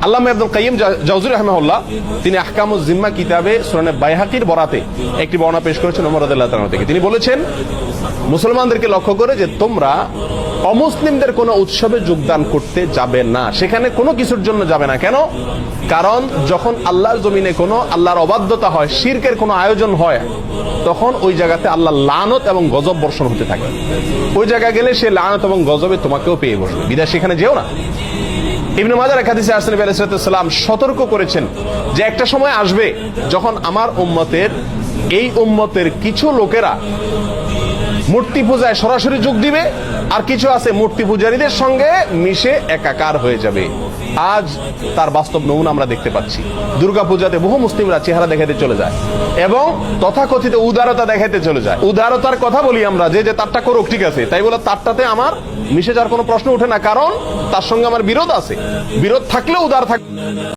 আল্লামা ইবনুল কাইয়িম জাওযী রাহিমাহুল্লাহ তিনি আহকামুজ জিম্মা কিতাবে সুনানে বাইহাকির বরাতে একটি বর্ণনা পেশ করেছেন ওমর রাদিয়াল্লাহু তাআলা থেকে। তিনি বলেছেন, মুসলমানদেরকে লক্ষ্য করে যে তোমরা অমুসলিমদের কোন উৎসবে যোগদান করতে যাবে না, সেখানে কোনো কিছুর জন্য যাবে না। কেন? কারণ যখন আল্লাহর জমিনে কোনো আল্লাহর অবাধ্যতা হয়, শিরকের কোনো আয়োজন হয়, তখন ওই জায়গাতে আল্লাহর লানত এবং গজব বর্ষণ হতে থাকে। ওই জায়গায় গেলে সে লানত এবং গজবে তোমাকেও পেয়ে বসবে, বিধায় সেখানে যেও না। ইবনে মাজাহ এর হাদিসে আসছে নবী আলাইহিস সালাম সতর্ক করেছেন যে একটা সময় আসবে যখন আমার এই উম্মতের কিছু লোকেরা মূর্তি পূজায় সরাসরি যোগ দিবে, আর কিছু আছে মূর্তি পূজারীদের সঙ্গে মিশে একাকার হয়ে যাবে। আজ তার বাস্তব নমুনা আমরা দেখতে পাচ্ছি। দুর্গা পূজাতে বহু মুসলিমরা চেহারা দেখাতে চলে যায় এবং তথাকথিত উদারতা দেখাতে চলে যায়। উদারতার কথা বলি আমরা, যে তারটা করুক, ঠিক আছে, তাই বলে তারটাতে আমার মিশে যাওয়ার কোনো প্রশ্ন ওঠে না, কারণ তার সঙ্গে আমার বিরোধ আছে। বিরোধ থাকলেও উদার থাকবে।